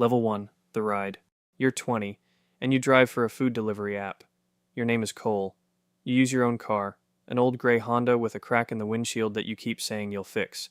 Level 1, the ride. You're 20, and you drive for a food delivery app. Your name is Cole. You use your own car, an old gray Honda with a crack in the windshield that you keep saying you'll fix.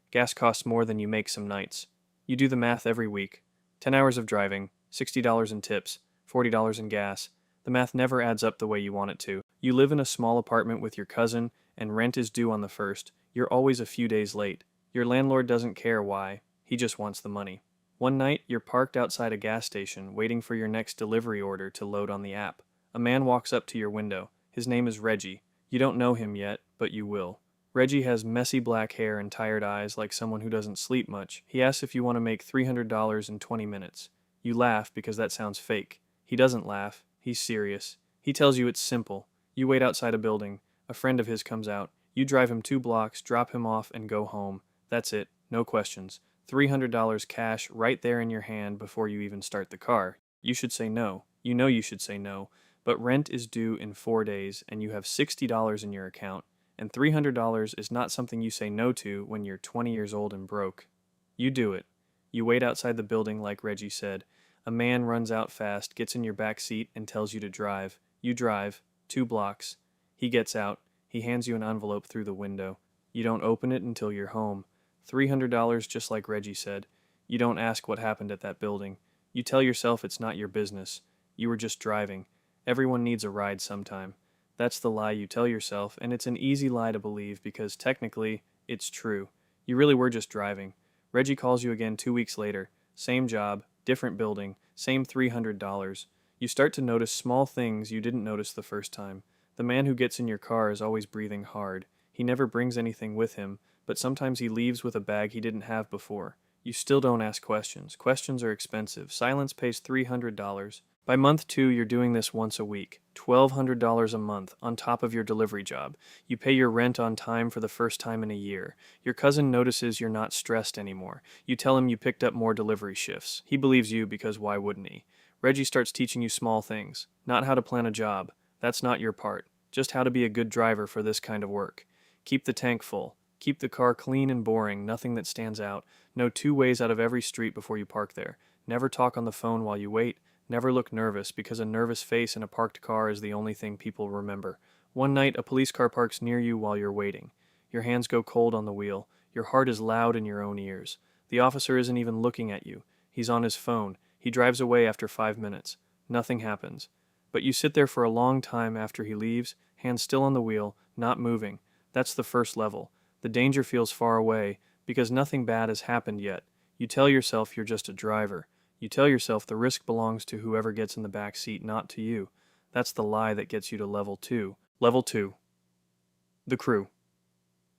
Gas costs more than you make some nights. You do the math every week. 10 hours of driving, $60 in tips, $40 in gas. The math never adds up the way you want it to. You live in a small apartment with your cousin, and rent is due on the 1st. You're always a few days late. Your landlord doesn't care why. He just wants the money. One night, you're parked outside a gas station, waiting for your next delivery order to load on the app. A man walks up to your window. His name is Reggie. You don't know him yet, but you will. Reggie has messy black hair and tired eyes like someone who doesn't sleep much. He asks if you want to make $300 in 20 minutes. You laugh because that sounds fake. He doesn't laugh. He's serious. He tells you it's simple. You wait outside a building. A friend of his comes out. You drive him 2 blocks, drop him off, and go home. That's it. No questions. $300 cash right there in your hand before you even start the car. You should say no. You know you should say no. But rent is due in 4 days, and you have $60 in your account. And $300 is not something you say no to when you're 20 years old and broke. You do it. You wait outside the building like Reggie said. A man runs out fast, gets in your back seat, and tells you to drive. You drive, 2 blocks. He gets out. He hands you an envelope through the window. You don't open it until you're home. $300 just like Reggie said. You don't ask what happened at that building. You tell yourself it's not your business. You were just driving. Everyone needs a ride sometime. That's the lie you tell yourself, and it's an easy lie to believe because technically, it's true. You really were just driving. Reggie calls you again 2 weeks later. Same job, different building, same $300. You start to notice small things you didn't notice the first time. The man who gets in your car is always breathing hard. He never brings anything with him, but sometimes he leaves with a bag he didn't have before. You still don't ask questions. Questions are expensive. Silence pays $300. By month 2, you're doing this once a week. $1,200 a month on top of your delivery job. You pay your rent on time for the first time in a year. Your cousin notices you're not stressed anymore. You tell him you picked up more delivery shifts. He believes you because why wouldn't he? Reggie starts teaching you small things. Not how to plan a job. That's not your part. Just how to be a good driver for this kind of work. Keep the tank full. Keep the car clean and boring, nothing that stands out. Know 2 ways out of every street before you park there. Never talk on the phone while you wait. Never look nervous, because a nervous face in a parked car is the only thing people remember. One night, a police car parks near you while you're waiting. Your hands go cold on the wheel. Your heart is loud in your own ears. The officer isn't even looking at you. He's on his phone. He drives away after 5 minutes. Nothing happens. But you sit there for a long time after he leaves, hands still on the wheel, not moving. That's the first level. The danger feels far away, because nothing bad has happened yet. You tell yourself you're just a driver. You tell yourself the risk belongs to whoever gets in the back seat, not to you. That's the lie that gets you to level 2. Level 2. The crew.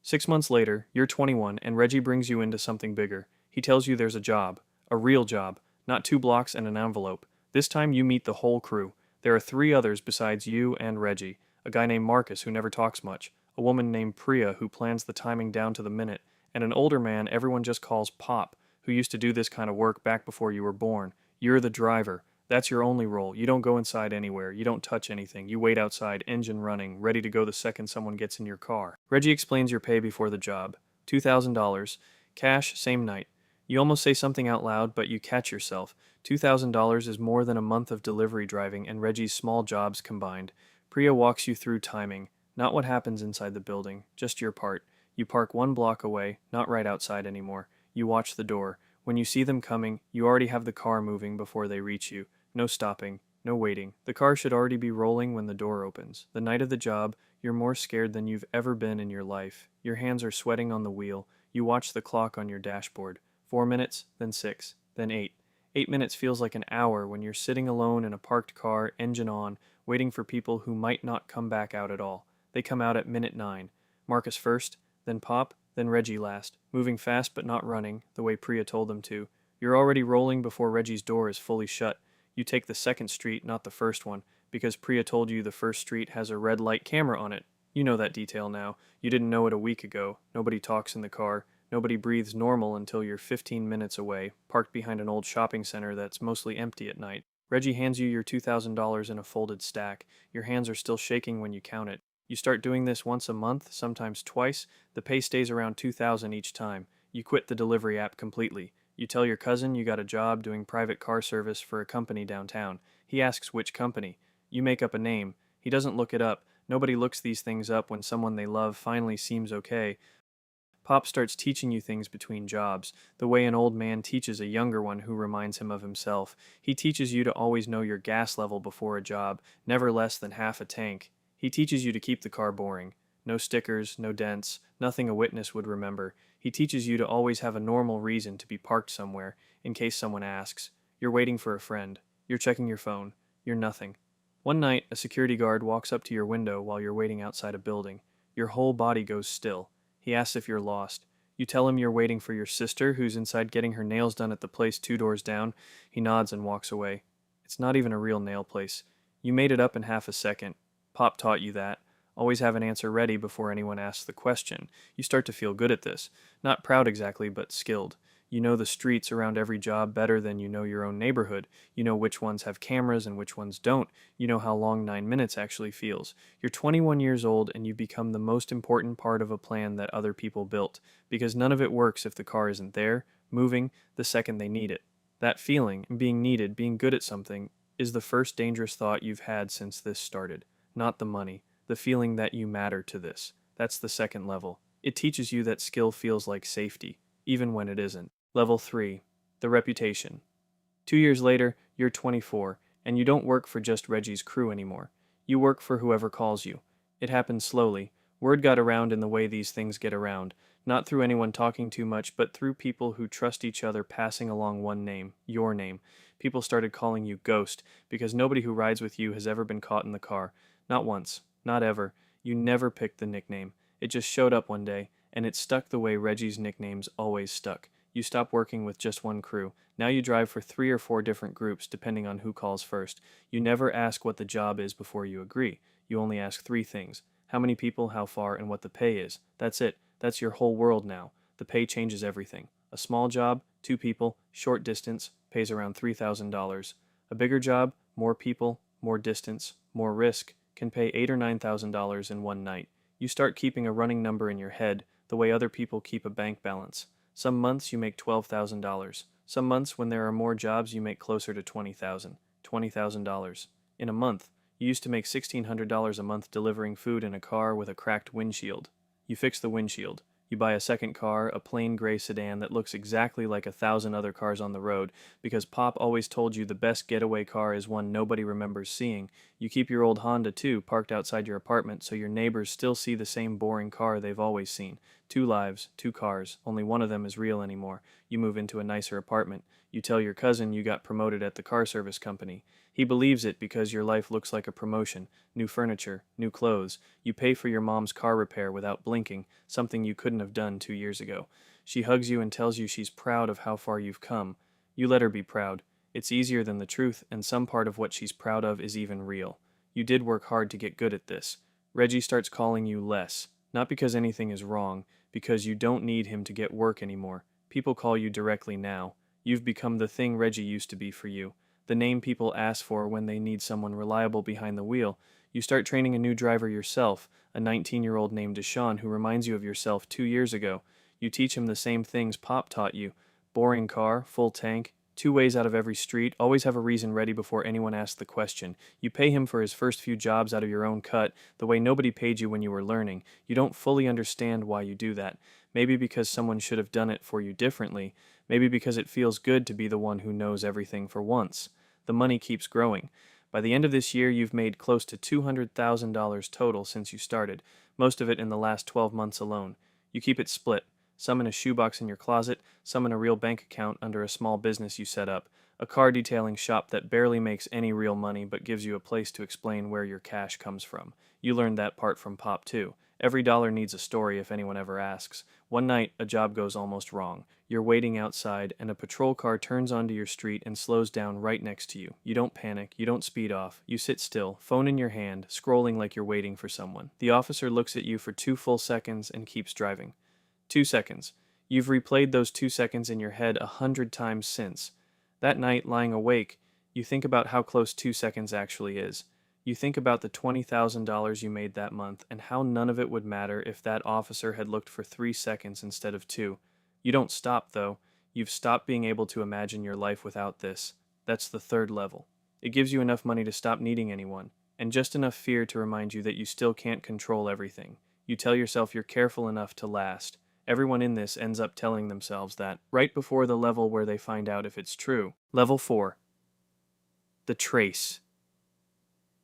6 months later, you're 21, and Reggie brings you into something bigger. He tells you there's a job. A real job. Not 2 blocks and an envelope. This time you meet the whole crew. There are 3 others besides you and Reggie. A guy named Marcus who never talks much. A woman named Priya who plans the timing down to the minute. And an older man everyone just calls Pop, who used to do this kind of work back before you were born. You're the driver. That's your only role. You don't go inside anywhere. You don't touch anything. You wait outside, engine running, ready to go the second someone gets in your car. Reggie explains your pay before the job. $2,000. Cash, same night. You almost say something out loud, but you catch yourself. $2,000 is more than a month of delivery driving and Reggie's small jobs combined. Priya walks you through timing. Not what happens inside the building, just your part. You park 1 block away, not right outside anymore. You watch the door. When you see them coming, you already have the car moving before they reach you. No stopping, no waiting. The car should already be rolling when the door opens. The night of the job, you're more scared than you've ever been in your life. Your hands are sweating on the wheel. You watch the clock on your dashboard. 4 minutes, then 6, then 8. 8 minutes feels like an hour when you're sitting alone in a parked car, engine on, waiting for people who might not come back out at all. They come out at minute 9. Marcus first, then Pop, then Reggie last, moving fast but not running, the way Priya told them to. You're already rolling before Reggie's door is fully shut. You take the second street, not the first one, because Priya told you the first street has a red light camera on it. You know that detail now. You didn't know it a week ago. Nobody talks in the car. Nobody breathes normal until you're 15 minutes away, parked behind an old shopping center that's mostly empty at night. Reggie hands you your $2,000 in a folded stack. Your hands are still shaking when you count it. You start doing this once a month, sometimes twice. The pay stays around $2,000 each time. You quit the delivery app completely. You tell your cousin you got a job doing private car service for a company downtown. He asks which company. You make up a name. He doesn't look it up. Nobody looks these things up when someone they love finally seems okay. Pop starts teaching you things between jobs, the way an old man teaches a younger one who reminds him of himself. He teaches you to always know your gas level before a job, never less than half a tank. He teaches you to keep the car boring. No stickers, no dents, nothing a witness would remember. He teaches you to always have a normal reason to be parked somewhere, in case someone asks. You're waiting for a friend. You're checking your phone. You're nothing. One night, a security guard walks up to your window while you're waiting outside a building. Your whole body goes still. He asks if you're lost. You tell him you're waiting for your sister, who's inside getting her nails done at the place 2 doors down. He nods and walks away. It's not even a real nail place. You made it up in half a second. Pop taught you that. Always have an answer ready before anyone asks the question. You start to feel good at this. Not proud exactly, but skilled. You know the streets around every job better than you know your own neighborhood. You know which ones have cameras and which ones don't. You know how long 9 minutes actually feels. You're 21 years old and you become the most important part of a plan that other people built, because none of it works if the car isn't there, moving, the second they need it. That feeling, being needed, being good at something, is the first dangerous thought you've had since this started. Not the money, the feeling that you matter to this. That's the second level. It teaches you that skill feels like safety, even when it isn't. Level 3. The reputation. 2 years later, you're 24, and you don't work for just Reggie's crew anymore. You work for whoever calls you. It happens slowly. Word got around in the way these things get around, not through anyone talking too much, but through people who trust each other passing along one name, your name. People started calling you Ghost, because nobody who rides with you has ever been caught in the car. Not once. Not ever. You never picked the nickname. It just showed up one day, and it stuck the way Reggie's nicknames always stuck. You stop working with just one crew. Now you drive for 3 or 4 different groups, depending on who calls first. You never ask what the job is before you agree. You only ask 3 things. How many people, how far, and what the pay is. That's it. That's your whole world now. The pay changes everything. A small job, 2 people, short distance, pays around $3,000. A bigger job, more people, more distance, more risk, can pay $8,000 or $9,000 in one night. You start keeping a running number in your head, the way other people keep a bank balance. Some months you make $12,000. Some months when there are more jobs you make closer to $20,000. $20,000. In a month, you used to make $1,600 a month delivering food in a car with a cracked windshield. You fix the windshield. You buy a second car, a plain gray sedan that looks exactly like 1,000 other cars on the road, because Pop always told you the best getaway car is one nobody remembers seeing. You keep your old Honda too, parked outside your apartment, so your neighbors still see the same boring car they've always seen. 2 lives, 2 cars, only one of them is real anymore. You move into a nicer apartment. You tell your cousin you got promoted at the car service company. He believes it because your life looks like a promotion. New furniture, new clothes. You pay for your mom's car repair without blinking, something you couldn't have done 2 years ago. She hugs you and tells you she's proud of how far you've come. You let her be proud. It's easier than the truth, and some part of what she's proud of is even real. You did work hard to get good at this. Reggie starts calling you less, not because anything is wrong, because you don't need him to get work anymore. People call you directly now. You've become the thing Reggie used to be for you. The name people ask for when they need someone reliable behind the wheel. You start training a new driver yourself, a 19-year-old named Deshaun who reminds you of yourself 2 years ago. You teach him the same things Pop taught you. Boring car, full tank, 2 ways out of every street, always have a reason ready before anyone asks the question. You pay him for his first few jobs out of your own cut, the way nobody paid you when you were learning. You don't fully understand why you do that. Maybe because someone should have done it for you differently. Maybe because it feels good to be the one who knows everything for once. The money keeps growing. By the end of this year, you've made close to $200,000 total since you started, most of it in the last 12 months alone. You keep it split. Some in a shoebox in your closet, some in a real bank account under a small business you set up, a car detailing shop that barely makes any real money but gives you a place to explain where your cash comes from. You learned that part from Pop too. Every dollar needs a story if anyone ever asks. One night, a job goes almost wrong. You're waiting outside, and a patrol car turns onto your street and slows down right next to you. You don't panic, you don't speed off. You sit still, phone in your hand, scrolling like you're waiting for someone. The officer looks at you for 2 full seconds and keeps driving. 2 seconds. You've replayed those 2 seconds in your head 100 times since. That night, lying awake, you think about how close 2 seconds actually is. You think about the $20,000 you made that month and how none of it would matter if that officer had looked for 3 seconds instead of 2. You don't stop, though. You've stopped being able to imagine your life without this. That's the third level. It gives you enough money to stop needing anyone, and just enough fear to remind you that you still can't control everything. You tell yourself you're careful enough to last. Everyone in this ends up telling themselves that, right before the level where they find out if it's true. Level 4. The Trace.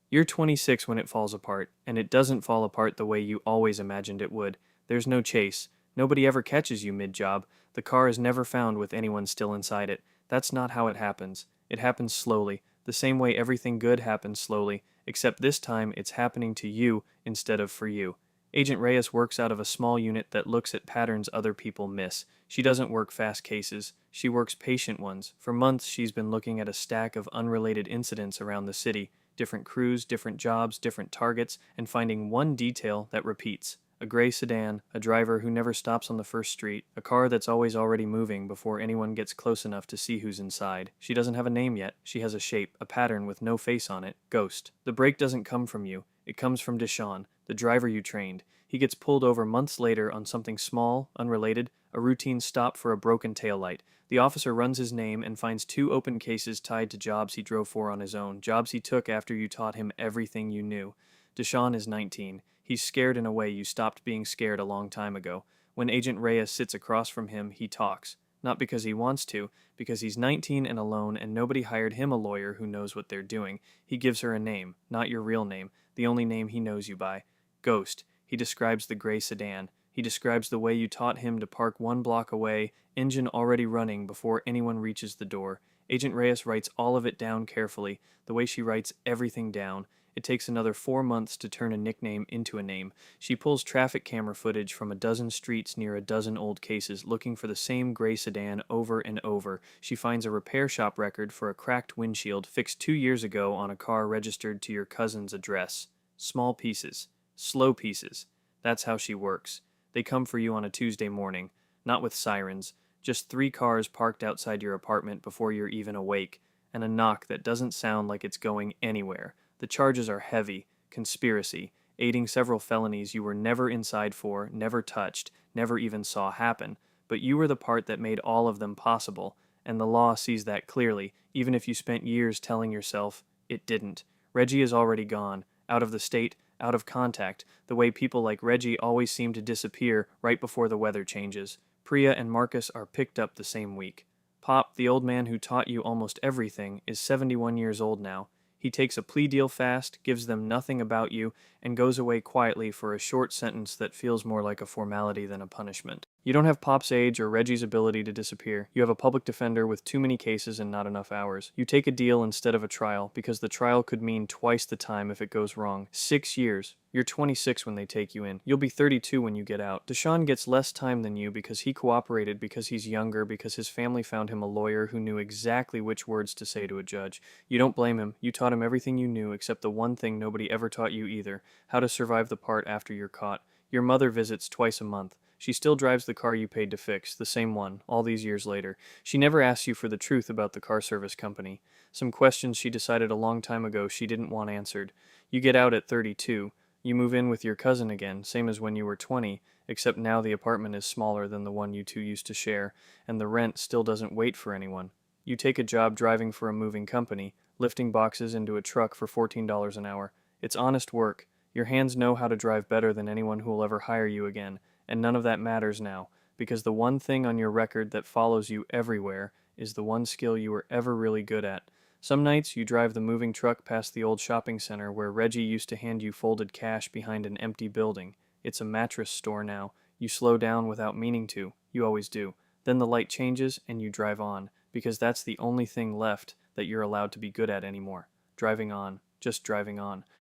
You're 26 when it falls apart, and it doesn't fall apart the way you always imagined it would. There's no chase. Nobody ever catches you mid-job. The car is never found with anyone still inside it. That's not how it happens. It happens slowly, the same way everything good happens slowly, except this time it's happening to you instead of for you. Agent Reyes works out of a small unit that looks at patterns other people miss. She doesn't work fast cases. She works patient ones. For months, she's been looking at a stack of unrelated incidents around the city, different crews, different jobs, different targets, and finding one detail that repeats. A gray sedan, a driver who never stops on the first street, a car that's always already moving before anyone gets close enough to see who's inside. She doesn't have a name yet. She has a shape, a pattern with no face on it. Ghost. The break doesn't come from you. It comes from Deshaun, the driver you trained. He gets pulled over months later on something small, unrelated, a routine stop for a broken taillight. The officer runs his name and finds 2 open cases tied to jobs he drove for on his own, jobs he took after you taught him everything you knew. Deshaun is 19. He's scared in a way you stopped being scared a long time ago. When Agent Reyes sits across from him, he talks. Not because he wants to, because he's 19 and alone and nobody hired him a lawyer who knows what they're doing. He gives her a name, not your real name, the only name he knows you by. Ghost. He describes the gray sedan. He describes the way you taught him to park 1 block away, engine already running before anyone reaches the door. Agent Reyes writes all of it down carefully, the way she writes everything down. It takes another 4 months to turn a nickname into a name. She pulls traffic camera footage from a dozen streets near a dozen old cases, looking for the same gray sedan over and over. She finds a repair shop record for a cracked windshield fixed 2 years ago on a car registered to your cousin's address. Small pieces. Slow pieces. That's how she works. They come for you on a Tuesday morning, not with sirens, just 3 cars parked outside your apartment before you're even awake, and a knock that doesn't sound like it's going anywhere. The charges are heavy: conspiracy, aiding several felonies you were never inside for, never touched, never even saw happen, but you were the part that made all of them possible, and the law sees that clearly, even if you spent years telling yourself it didn't. Reggie is already gone, out of the state, out of contact, the way people like Reggie always seem to disappear right before the weather changes. Priya and Marcus are picked up the same week. Pop, the old man who taught you almost everything, is 71 years old now. He takes a plea deal fast, gives them nothing about you, and goes away quietly for a short sentence that feels more like a formality than a punishment. You don't have Pop's age or Reggie's ability to disappear. You have a public defender with too many cases and not enough hours. You take a deal instead of a trial, because the trial could mean twice the time if it goes wrong. 6 years. You're 26 when they take you in. You'll be 32 when you get out. Deshaun gets less time than you because he cooperated, because he's younger, because his family found him a lawyer who knew exactly which words to say to a judge. You don't blame him. You taught him everything you knew except the one thing nobody ever taught you either: how to survive the part after you're caught. Your mother visits twice a month. She still drives the car you paid to fix, the same one, all these years later. She never asks you for the truth about the car service company. Some questions she decided a long time ago she didn't want answered. You get out at 32. You move in with your cousin again, same as when you were 20, except now the apartment is smaller than the one you two used to share, and the rent still doesn't wait for anyone. You take a job driving for a moving company, lifting boxes into a truck for $14 an hour. It's honest work. Your hands know how to drive better than anyone who will ever hire you again, and none of that matters now, because the one thing on your record that follows you everywhere is the one skill you were ever really good at. Some nights you drive the moving truck past the old shopping center where Reggie used to hand you folded cash behind an empty building. It's a mattress store now. You slow down without meaning to. You always do. Then the light changes and you drive on, because that's the only thing left that you're allowed to be good at anymore. Driving on. Just driving on.